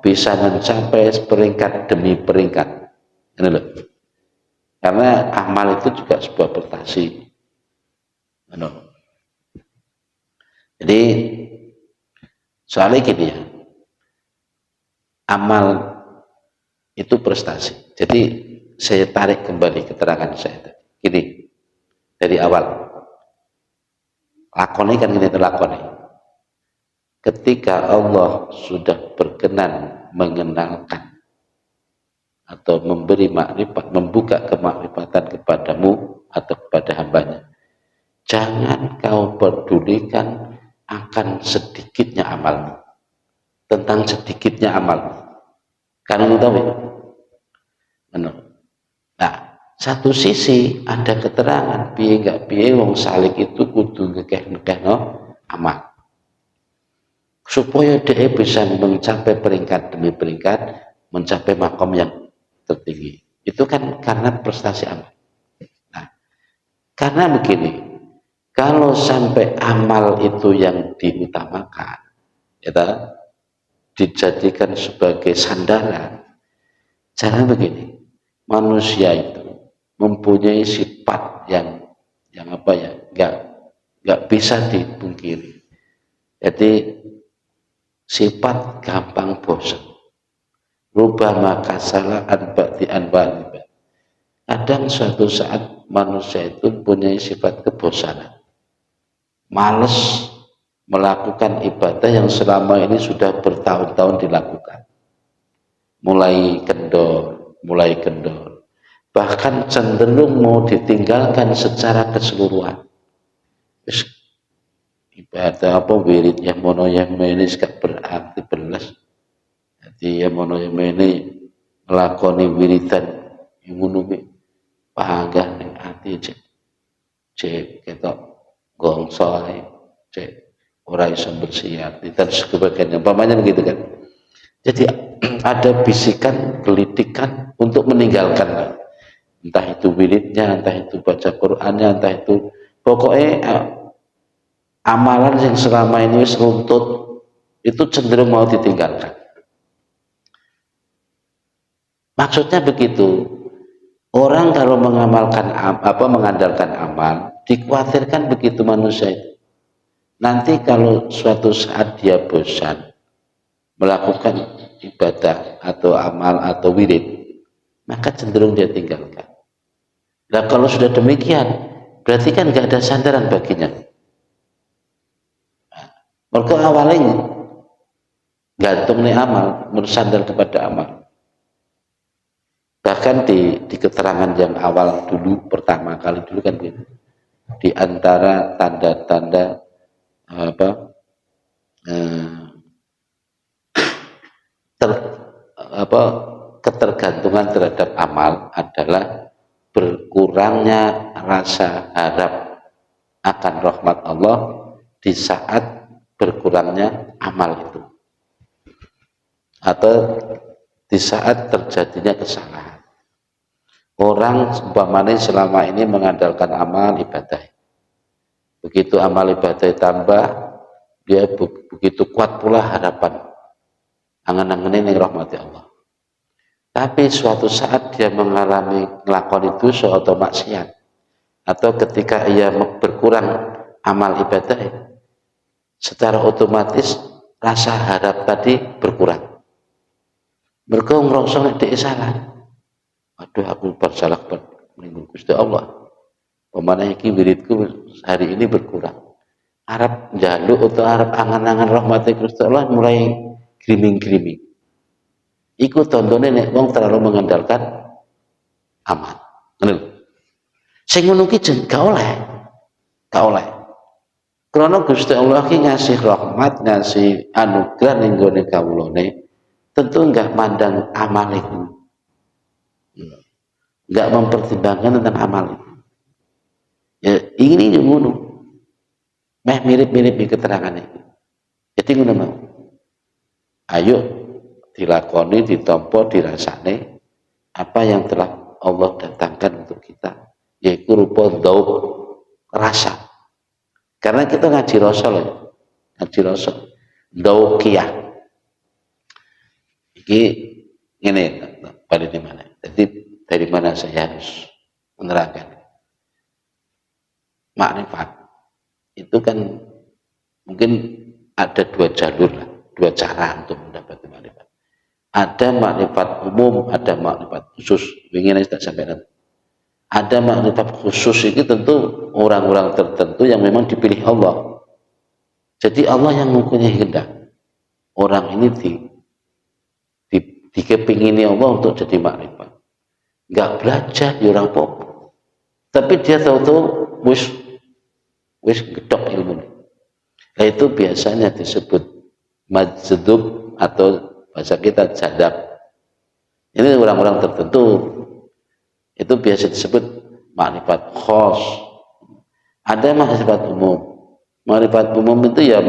bisa mencapai peringkat demi peringkat. Ini loh. Karena amal itu juga sebuah prestasi. Jadi soalnya gini ya, amal itu prestasi. Jadi saya tarik kembali keterangan saya tadi. Gini, dari awal lakoni kan ini terlakoni. Ketika Allah sudah berkenan mengenalkan atau memberi makrifat, membuka kemakrifatan kepadamu atau kepada hambanya, jangan kau pedulikan akan sedikitnya amalmu, tentang sedikitnya amalmu. Karena tahu ya? Nah, satu sisi ada keterangan piye gak piye wong salik itu kudu ngekeh-ngekeh amal supaya dia bisa mencapai peringkat demi peringkat, mencapai makom yang tertinggi. Itu kan karena prestasi amal. Nah, karena begini, kalau sampai amal itu yang diutamakan, ya, dijadikan sebagai sandaran, jangan begini. Manusia itu mempunyai sifat yang nggak bisa dipungkiri. Jadi sifat gampang bosan. Rubah maka salah anbati anbati. Kadang suatu saat manusia itu punya sifat kebosanan, males melakukan ibadah yang selama ini sudah bertahun-tahun dilakukan. Mulai kendor, bahkan cenderung mau ditinggalkan secara keseluruhan. Ibadah apa wirid yang mono yang ini gak berarti belas. Jadi yang mono yang ini melakoni wiridan yang menunggu panggah ning ati cek ketok gongso cek ora iso bersiar dan sebagainya umpamanya begitu kan. Jadi ada bisikan gelitikan untuk meninggalkan, entah itu wiridnya, entah itu baca Qur'annya, entah itu pokoknya amalan yang selama ini wis runtut itu cenderung mau ditinggalkan. Maksudnya begitu. Orang kalau mengamalkan mengandalkan amal, dikhawatirkan begitu manusia itu. Nanti kalau suatu saat dia bosan melakukan ibadah atau amal atau wirid, maka cenderung dia tinggalkan. Nah kalau sudah demikian, berarti kan nggak ada sandaran baginya. Mereka awalnya gantung nih amal, bersandar kepada amal. Bahkan di keterangan yang awal dulu, pertama kali dulu kan gitu. Di antara tanda-tanda ter, ketergantungan terhadap amal adalah berkurangnya rasa harap akan rahmat Allah di saat berkurangnya amal itu, atau di saat terjadinya kesalahan. Orang umpamanya selama ini mengandalkan amal ibadah, begitu amal ibadah tambah, dia begitu kuat pula harapan angan-angan ini rahmati Allah. Tapi suatu saat dia mengalami melakukan itu atau maksiat, atau ketika ia berkurang amal ibadah, secara otomatis rasa harap tadi berkurang. Mereka ngerasa nek dhek salah. Aduh aku bersalah minggu Gusti Allah. Pemana iki wiridku hari ini berkurang. Arab jaluk atau Arab angan-angan rahmati Gusti Allah mulai griming-griming. Iku tandane nek wong terlalu mengandalkan amal. Ngono. Sing ngono ki gak oleh. Gak oleh. Karena Gusti Allah ki ngasih rahmat, ngasih anugerah ning gone kawulane, tentu enggak mandang amal itu. Enggak mempertimbangkan tentang amal itu. Ya, ini ngono. Meh mirip-mirip di keterangan itu. Jadi ngono mau. Ayo dilakoni, ditampa, dirasane apa yang telah Allah datangkan untuk kita, yaitu rupa dzauq, rasa. Karena kita ngaji rasa loh, ngaji rasa dzauqiyah. Ini pada di mana? Jadi dari mana saya harus menerangkan makrifat itu kan mungkin ada dua jalur lah, dua cara untuk mendapatkan makrifat. Ada makrifat umum, ada makrifat khusus. Ingin saya sampaikan. Ada makrifat khusus itu tentu orang-orang tertentu yang memang dipilih Allah. Jadi Allah yang mempunyai kehendak. Orang ini dikepingini Allah untuk jadi makrifat. Enggak belajar ya orang apa. Tapi dia tahu-tahu wis gedok ilmu. Nah, itu biasanya disebut majdzub atau bahasa kita jadab. Ini orang-orang tertentu itu biasa disebut makrifat khos. Ada makrifat umum. Makrifat umum itu ya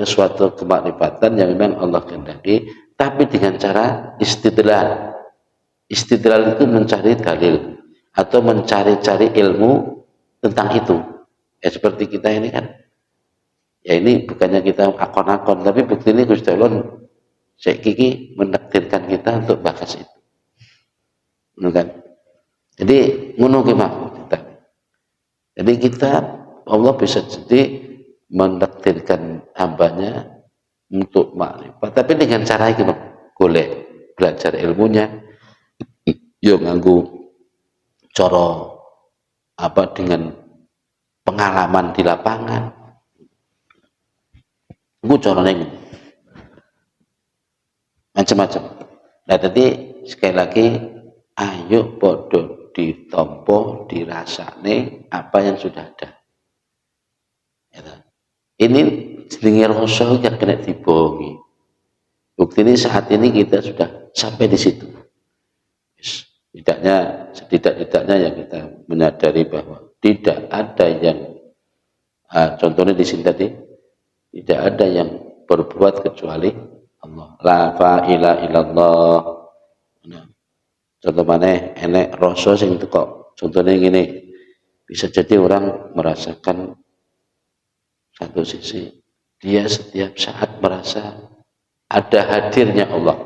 suatu kemakrifatan yang memang Allah kehendaki, tapi dengan cara istidlal. Istidlal itu mencari dalil atau mencari-cari ilmu tentang itu. Ya seperti kita ini kan. Ya ini bukannya kita akon-akon, tapi bukti ini Gusti Allah Syekh Kiki menakdirkan kita untuk bahas itu. Kan? Jadi ngono ki kita. Jadi kita Allah bisa jadi menakdirkan hambanya untuk makrifat, tapi dengan cara iki golek belajar ilmunya yo nganggo cara apa dengan pengalaman di lapangan. Iku carane macam-macam. Nah, tadi sekali lagi ayo podo ditompo dirasane apa yang sudah ada. Ini jenenge rasa yang kena dibohongi. Bukti ini saat ini kita sudah sampai di situ. Setidak-tidaknya yang kita menyadari bahwa tidak ada yang contohnya di sini tadi tidak ada yang berbuat kecuali Allah. La ilaha illallah. Nah, contoh mana enek rasa sing kok contohnya gini, bisa jadi orang merasakan satu sisi dia setiap saat merasa ada hadirnya Allah,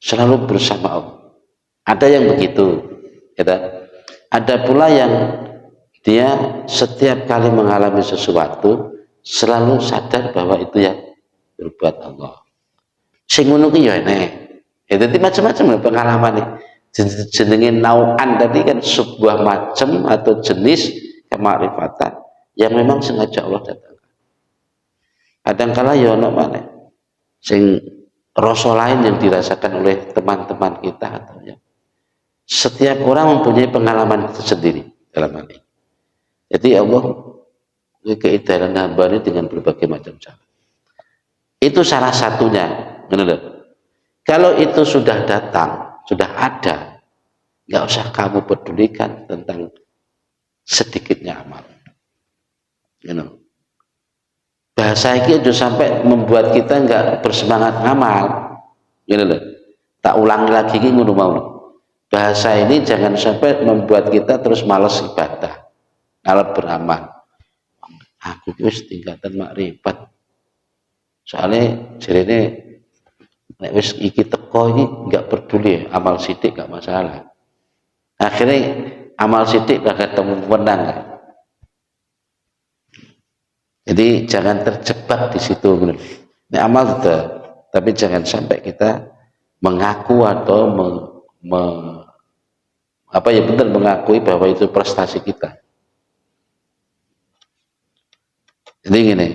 selalu bersama Allah. Ada yang begitu, ya. Ada pula yang dia setiap kali mengalami sesuatu selalu sadar bahwa itu yang berbuat Allah. Sing ngono ki ya enek. Ya dadi macam-macam pengalaman nih. Jenenge nau'an tadi kan sebuah macam atau jenis kemakrifatan yang memang sengaja Allah datangkan. Kadang-kala ya ono maneh sing rasa lain yang dirasakan oleh teman-teman kita atau ya. Setiap orang mempunyai pengalaman tersendiri dalam hal ini. Jadi Allah keidaran hamba ini dengan berbagai macam cara. Itu salah satunya. Kalau itu sudah datang, sudah ada, nggak usah kamu pedulikan tentang sedikitnya amal. Bahasa ini sudah sampai membuat kita nggak bersemangat ngamal. Tak ulangi lagi ini ngono mau. Bahasa ini jangan sampai membuat kita terus malas ibadah, malas beramal. Aku wis tingkatan makrifat. Soalnya jarene nek wis iki teko iki enggak peduli amal sidik enggak masalah. Akhirnya amal sidik bakal temu menang. Jadi jangan terjebak di situ. Nek amal tetap, tapi jangan sampai kita mengaku atau benar mengakui bahwa itu prestasi kita. Jadi gini,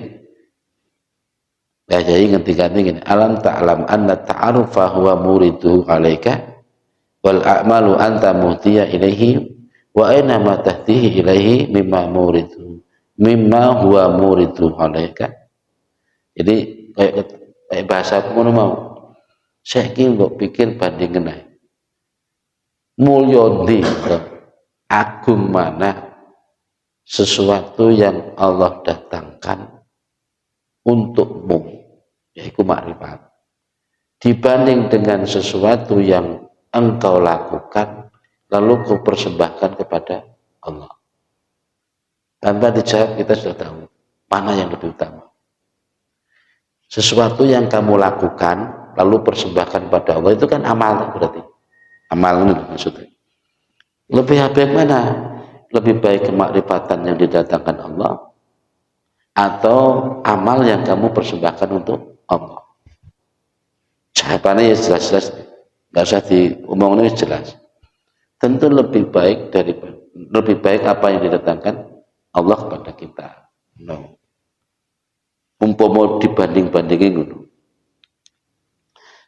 ya jadi ngendikan gini, alam ta'lam anna ta'arufa huwa muridu alaika wal a'malu anta muhtiya ilaihi wa aina ma tahtihi ilaihi mimma huwa muridu alaika. Jadi kayak bahasa aku ngono mau. Saiki mbok pikir bandingken ae. Mulya ndi agung mana sesuatu yang Allah datangkan untukmu, yaitu makrifat, dibanding dengan sesuatu yang engkau lakukan lalu kau persembahkan kepada Allah. Tanpa dijawab kita sudah tahu mana yang lebih utama. Sesuatu yang kamu lakukan lalu persembahkan pada Allah itu kan amal, berarti amal itu maksudnya. Lebih baik mana? Lebih baik kemakrifatan yang didatangkan Allah atau amal yang kamu persembahkan untuk Allah? Jawabannya ya jelas-jelas, nggak usah diomongin, jelas. Tentu lebih baik apa yang didatangkan Allah kepada kita. No. Umpama dibanding-bandingin dulu.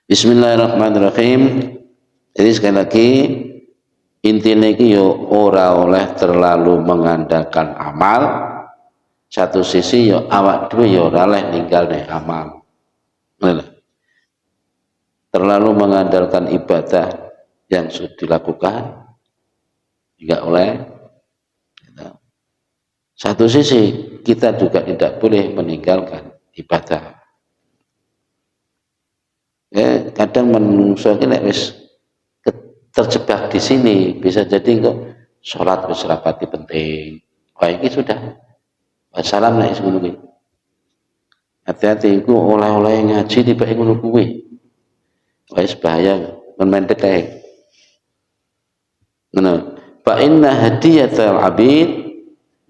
Bismillahirrahmanirrahim. Jadi sekali lagi intinya iki yo ora oleh terlalu mengandalkan amal. Satu sisi yo awak dhewe yo ora oleh ninggalne amal. Terlalu mengandalkan ibadah yang sudah dilakukan enggak oleh. Satu sisi kita juga tidak boleh meninggalkan ibadah. Kadang menungso iki nek wis terjebak di sini bisa jadi kok sholat wis rapati penting. Wah iki sudah wassalam nek ngono kuwi. Hati-hati iku oleh-oleh ngaji dibake ngono kuwi. Wis bahaya men-mendek kae. Ngono. Fa inna hadiyatal abid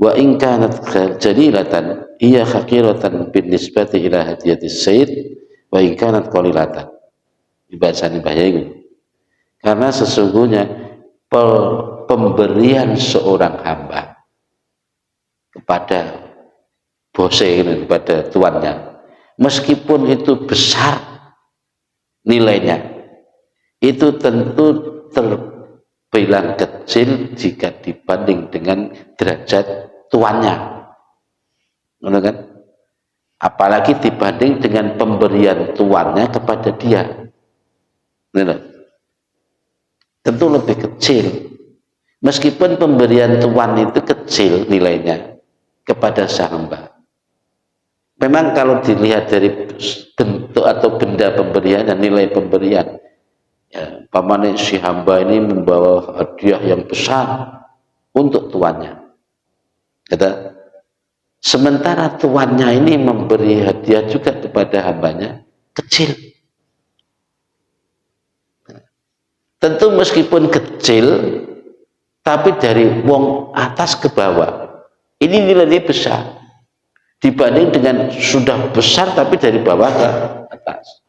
wa in kanat jalilatan iya hakiratan bin nisbati ila hadiyatis sayyid wa in kanat qalilatan. Dibacani bahaya karena sesungguhnya pemberian seorang hamba kepada bosnya, kepada tuannya, meskipun itu besar nilainya, itu tentu terbilang kecil jika dibanding dengan derajat tuannya, kan? Apalagi dibanding dengan pemberian tuannya kepada dia, tentu lebih kecil. Meskipun pemberian tuan itu kecil nilainya kepada sang hamba. Memang kalau dilihat dari bentuk atau benda pemberian dan nilai pemberian, ya, pamannya si hamba ini membawa hadiah yang besar untuk tuannya. Kata, sementara tuannya ini memberi hadiah juga kepada hambanya kecil. Tentu meskipun kecil, tapi dari wong atas ke bawah, ini nilainya besar dibanding dengan sudah besar tapi dari bawah ke atas.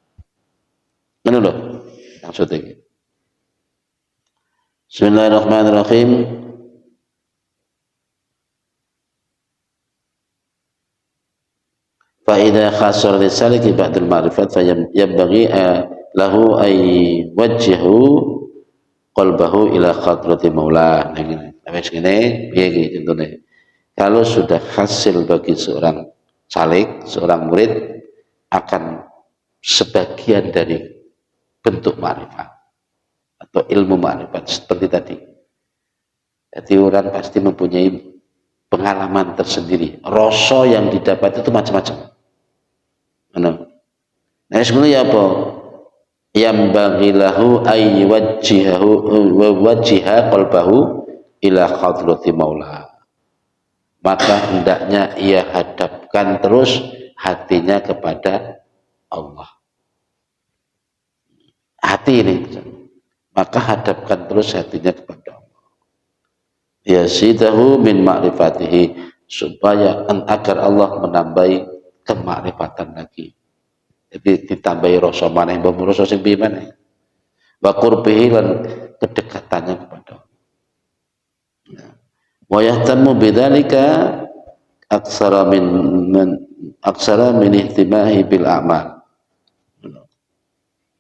Ini loh maksudnya. Bismillahirrahmanirrahim. Fa idza khasara lisaliki ba'dal ma'rifat fa yanbaghi lahu ay wajjahu qalbahu ila khadrati maula. Nah gini, wis ngene piye iki contone. Kalau sudah hasil bagi seorang salik, seorang murid akan sebagian dari bentuk ma'rifat atau ilmu ma'rifat seperti tadi. Jadi orang pasti mempunyai pengalaman tersendiri. Rasa yang didapat itu macam-macam. Nah, sebenarnya apa? Yang bagilahu ay wajjihahu wa wajjiha qalbahu ila khadrati maula. Maka hendaknya ia hadapkan terus hatinya kepada Allah. Hati ini, maka hadapkan terus hatinya kepada Allah. Yasidahu min ma'rifatihi, supaya agar Allah menambahi kemakrifatan lagi. Jadi ditambahi rasa maneh mbah rasa sing piye maneh. Wa qurbihi lan kedekatannya kepada Allah. Wa yahtamu bidzalika aksara min ihtimahi bil a'mal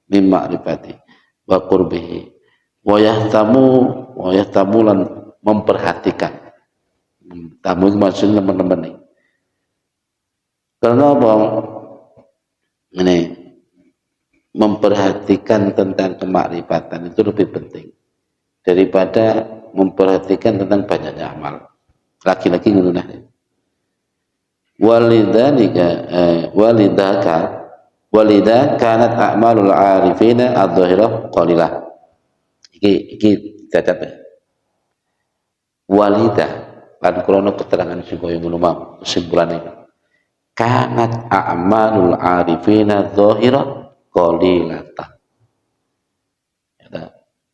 min ma'rifati wa qurbihi wa yahtamu lan memperhatikan. Tamu itu maksudnya teman-teman nih. Karena apa? Ini memperhatikan tentang kemakrifatan itu lebih penting daripada memperhatikan tentang banyaknya amal. Laki-laki ngene. Walidha kanat a'malul arifina adh-dhahirah qalilah. Iki cacat. Walidha lan krana keterangan sing kaya ngono mau kesimpulane. Kanat a'malul arifina dhahirah qalilatan.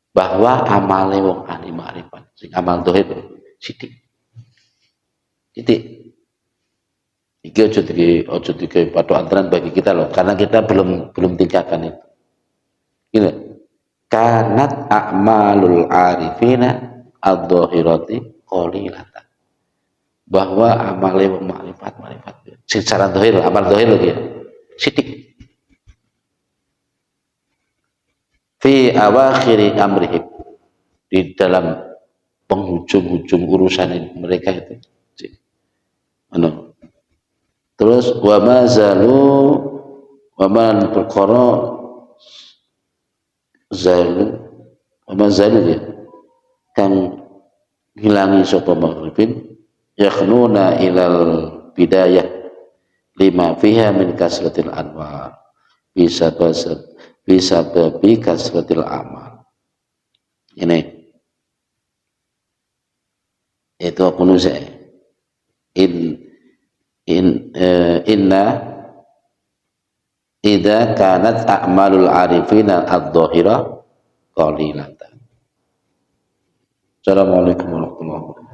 Bahwa amale wong ahli makrifat sing amal dhahir sithik. Titik. Iki ojo dike patokan bagi kita loh, karena kita belum tingkatkan itu. Gini, kanat a'malul arifina adh-dhahirati qalilatan. Bahwa amale wong makrifat secara dhahir, amal dhahir lagi ya, sithik. Fi awakhiri amrihim, di dalam penghujung-hujung urusan mereka itu. Terus wa ma perkara zalu ya kang ngilangi sapa maghribin yakhnuna ilal bidayah lima fiha min kasratil anwar bisa babi kasratil amal. Ini itu aku nulis inna idza kanat a'malul arifina adh-dhahira qalilatan. Assalamualaikum warahmatullahi wabarakatuh.